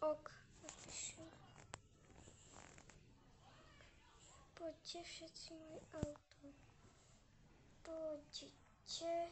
Ok, napíšem. Poďte všetci moje auto. Poďte všetci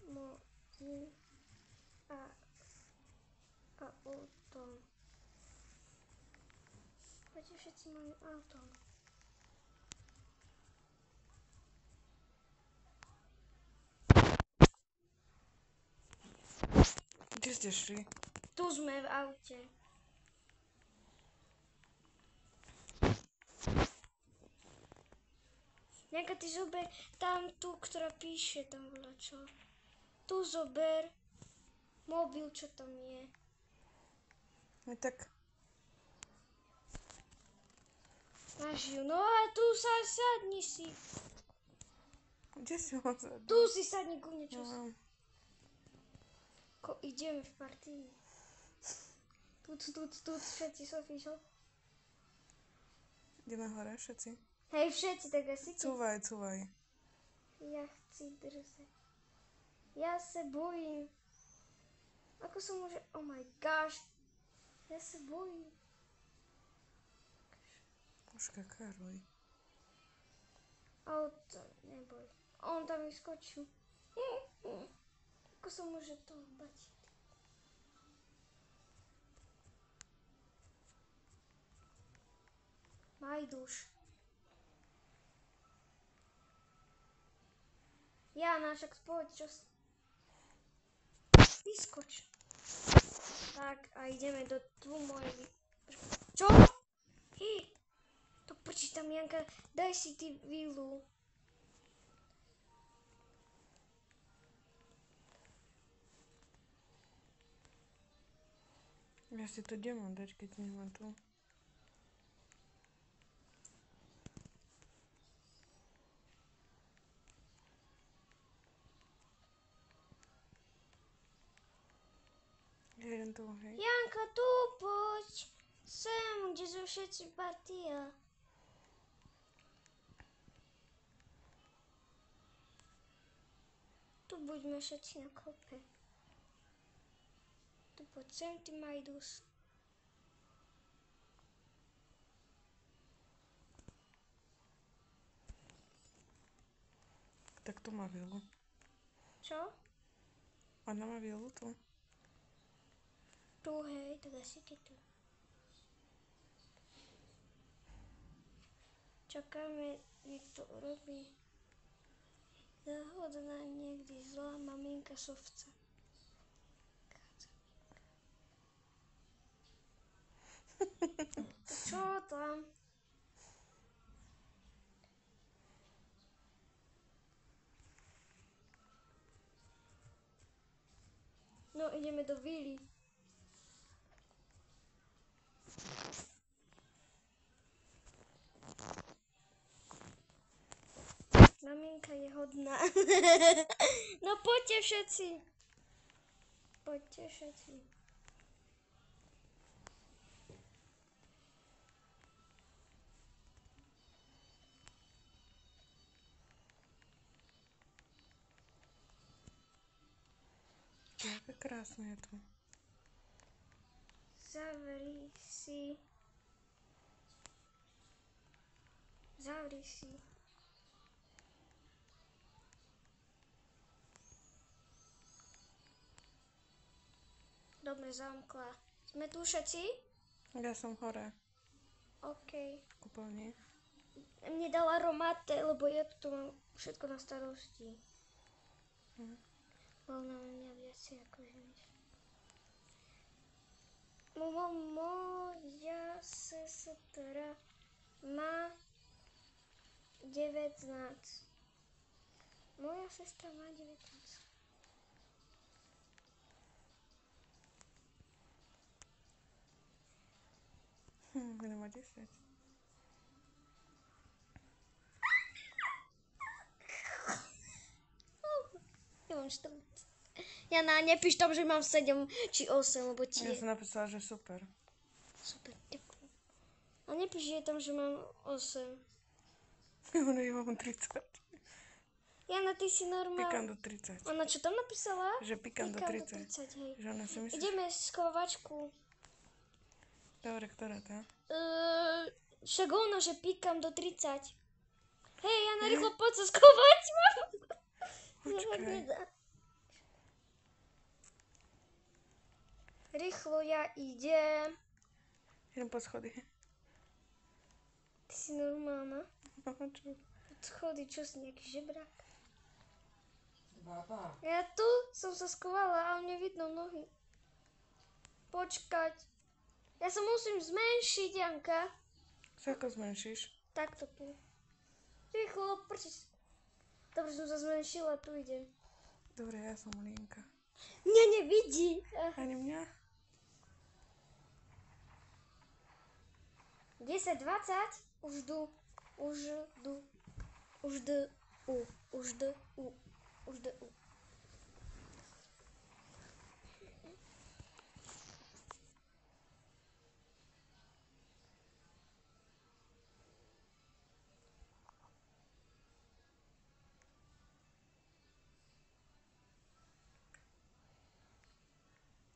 mojim autom. Poďte všetci mojim autom. Kde ste šli? Tu sme v aute. Nejaká ty zober tam tu, ktorá píše tam čo. Tu zober mobil, čo tam je. No tak. Máš ju. No a tu sa sadni si. Kde si ho zadal? Tu si sadni ku mne, čo No. ideme v partii. Tu, všetci, Sofíšo. Ideme hore všetci. Hej, všetci, tak asi ty. Cúvaj. Ja chci držať. Ja sa bojím. Ako sa môže... Oh my gosh. Ja sa bojím. Božka Karoj. Auto, neboj. On tam vyskočil. Ako sa môže to bať? Majduš. Jana, však spoď, čo... Vyskoč. Tak, a ideme do tu mojej... Čo? To prčí tam, Janka, daj si ty vilu. Ja si to kde mám dať, keď nemám tu? Ja idem tu, hej. Janka, tu poď. Sem, kde sú všetci partia. Tu buďme všetci na kope. Tu poď sem, ty Majdus. Tak tu má vilu. Čo? Ona má vilu tu. Tu, hej, tak asi ty tu. Čakáme, nech to urobí. Zahodná niekdy zlá maminka Sofca. Čo tam? No, ideme do vily. Maminka je hodná. No, poďte všetci. Poďte všetci. Aké krásne je tu. Zavri si. Dobre, zamkla. Sme tu všetci? Ja som hore. OK. Kúpeľni. Mne dala Romate, lebo ja tu mám všetko na starosti. Bol na mňa viacej ako ženiš. Moja sestra má 19. Moja sestra má 19. Ona má 10. Ja mám 14. Jana, nepíš tam, že mám 7 či 8, lebo ti Ja je... som napísala, že super. Super, ďakujem. A nepíš, že je tam, že mám 8. Ono, ja mám 30. Jana, ty si Pikám normálna. do 30. Ona čo tam napísala? Že pikám do 30. 30, hej. Že ona si myslí... Ideme schovačku. Dobre, ktorá tá? Však ona, že pikám do 30. Hej, Jana, rýchlo poď sa schovať. Počkaj. Rýchlo ja idem. Idem po schody. Ty si normálna. No, čo? Pod schody, čo si nejaký žebrák? Baba, Ja tu som sa schovala, ale nevidno nohy. Počkať. Ja sa musím zmenšiť, Janka. Sa ako zmenšíš? Takto tu. Rýchlo, prčíš. Dobre, som sa zmenšila, tu idem. Dobre, ja som Lienka. Mňa nevidí. Ani mňa? 10, 20. Už jdu.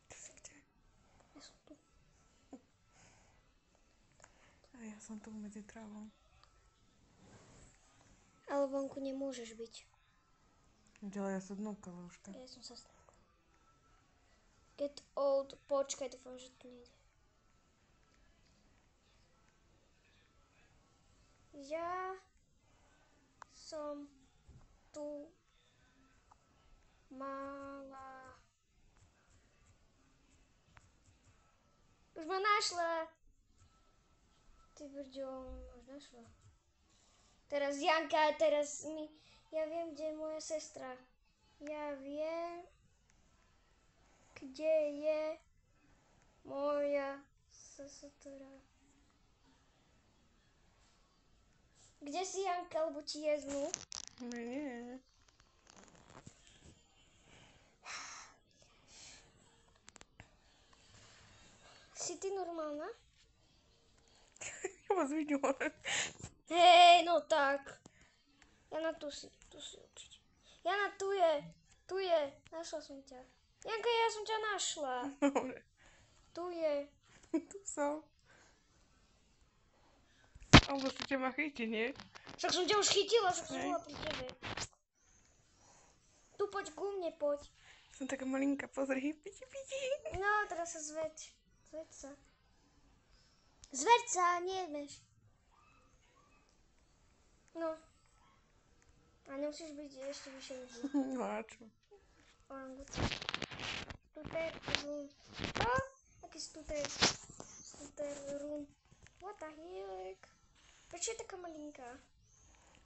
Ty si kde? Ja som tu. A ja som tu medzi trávou. Ale vonku nemôžeš byť. Ďalej ja sa dnu kalouška. Ja som sa stala. Get old. Počkaj, dúfam, že to nejde. Ja som tu mala. Už ma našla. Ty brďo, už našla. Teraz Janka, ja viem, kde je moja sestra. Ja viem, kde je moja sestra. Kde si, Janka, lebo ti jeznú? Nie. Si ty normálna? Ja vás vidím. Hej, no tak. Jana, tu si určite. Jana, tu je. Našla som ťa. Janka, ja som ťa našla. Dobre. Tu je. Tu som. Alebo si ma chytí, nie? Však som ťa už chytila, však som Hej. bola pri tebe. Tu poď ku mne, poď. Som taká malinká, pozri. Piti. No, teraz sa zveď. Zveď sa. Zveď sa, nejedmeš. No. A nemusíš byť ešte vyššie než ja. No a čo? Orangutan. Tuter room. Čo? Aký stuter? Stuter room. What the heck? Prečo je taká malinká?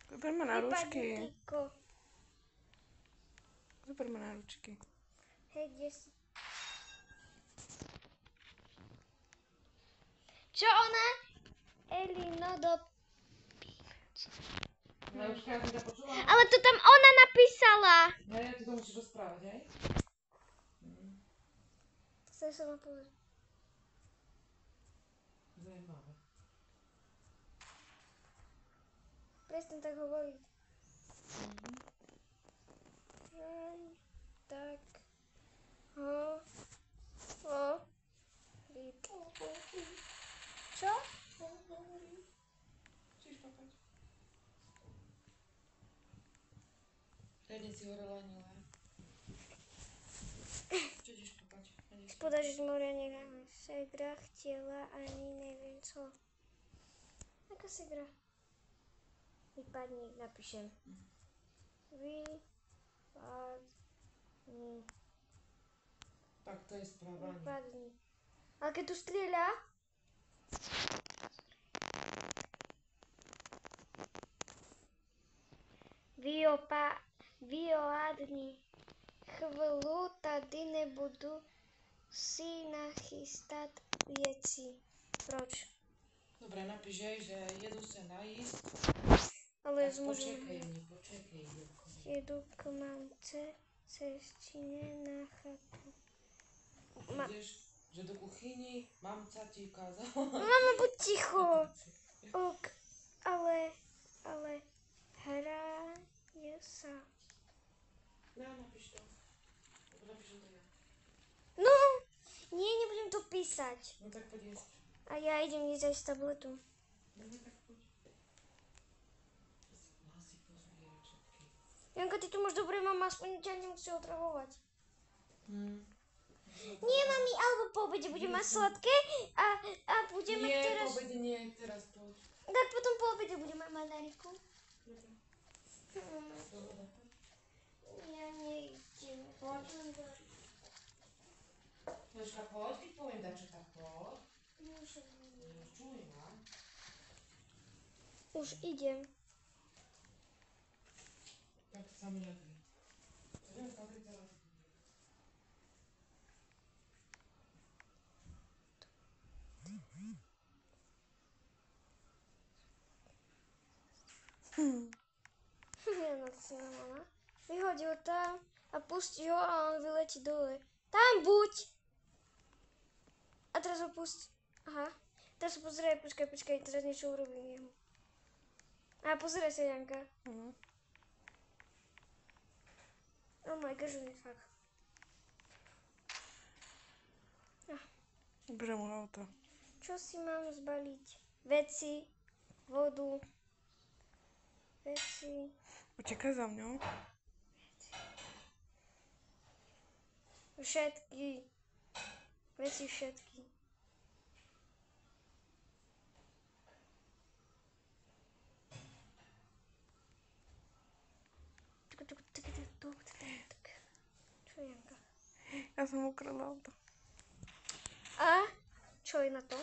Zober ma na ručky. Tyko. Zober ma na ručky. Hej, kde si? Čo ona? Elino do... ja už ja som ťa počula. Ale to tam ona napísala. Ja ty to musíš rozprávať, hej? Chceš sa ma povedať. Zajímavé. Prestaň tak hovoriť. Tak. Čo? Chceš papať? Hľadne si hore lanila. Čo ideš papať? Spodať z moria necháme. Segra chtela ani neviem co. Aká segra? Vypadni, napíšem. Vypadni. Tak to je správanie. Vypadni. Ale keď tu strieľa? Vypadni. Chvíľu tady nebudu si nachystať veci. Proč? Dobre, napíš jej, že jedu sa najísť. Ale ja Tak môžem... počkej, Julko. Jedu k mamce cestine na chatu. Ideš, že do kuchyni, mamca ti ukázala. Mama, buď ticho. Ok, ale hraje sa. No, napiš to. Nebo napíšem to ja. No, nie, nebudem to písať. No tak poď jesť. A ja idem jesť aj z tabletu. No tak poď. Hlasy pozbierať všetky. Janka, ty tu máš dobré, mama, aspoň ťa nemusí otravovať. Hm. Nie, mami, alebo po obede budem mať sladké a budeme Nie, teraz... po obede nie, teraz poď. Tak potom po obede budeme mať mandarinku. Dobre. Hm, Dobre, poď. ja nejdem. Poď. Jožka, poď, keď poviem dať, čo tak poď. Čuj ma. Už idem. Tak sami ľadí. Idem skladať celé. No to si ma mama. Vyhodí ho tam a pustí ho a on vyletí dole. Tam buď! A teraz ho pustí. Aha. Teraz sa pozeraj, počkaj, teraz niečo urobím jemu. A pozeraj sa, Janka. Mhm. Oh my gosh, on je fakt. Berem mu auto. Čo si mám zbaliť? Veci, vodu, veci. Utekaj za mňou. Všetky. Veci všetky. Čo je, Janka? Ja som ukradla auto. A čo je na to?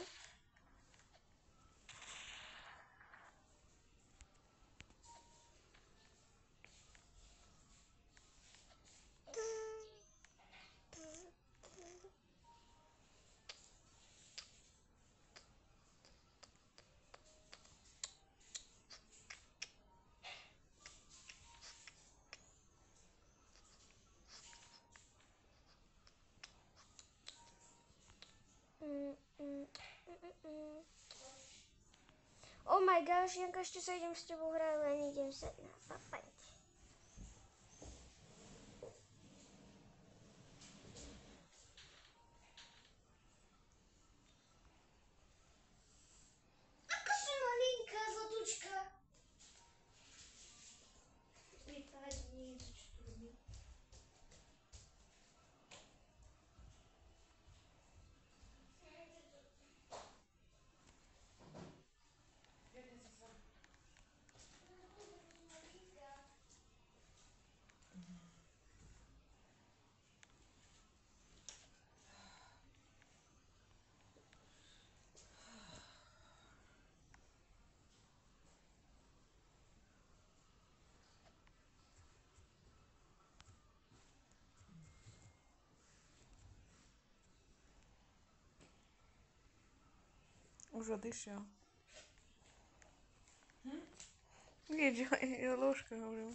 Oh my gosh, Janka, ešte sa idem s tebou hrať, len idem sa napapať. Ako si malinká zlatučka? Vypadni, čo tu robím. Už odišiel. Vidíš, je lúžka, hovorím.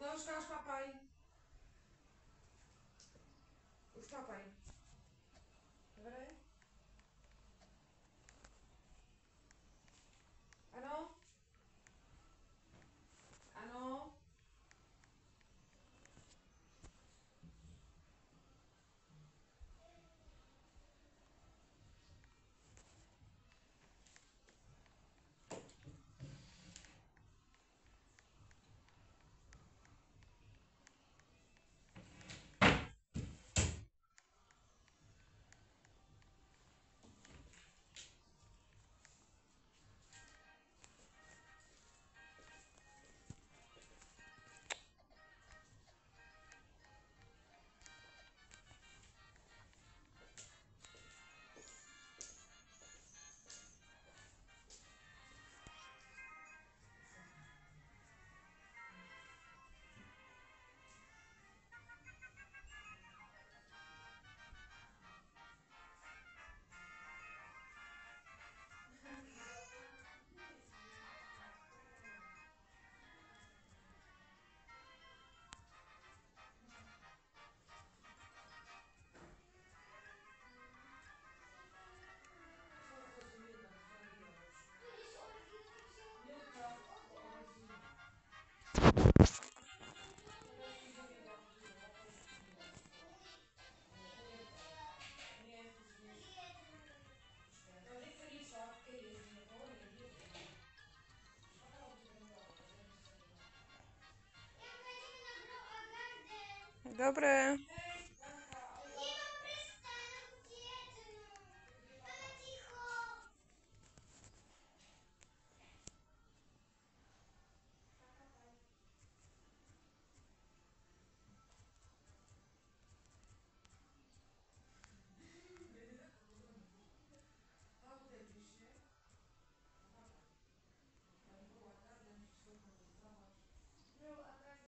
No už papaj. Už papaj. Dobre? Áno? Áno? Dobre.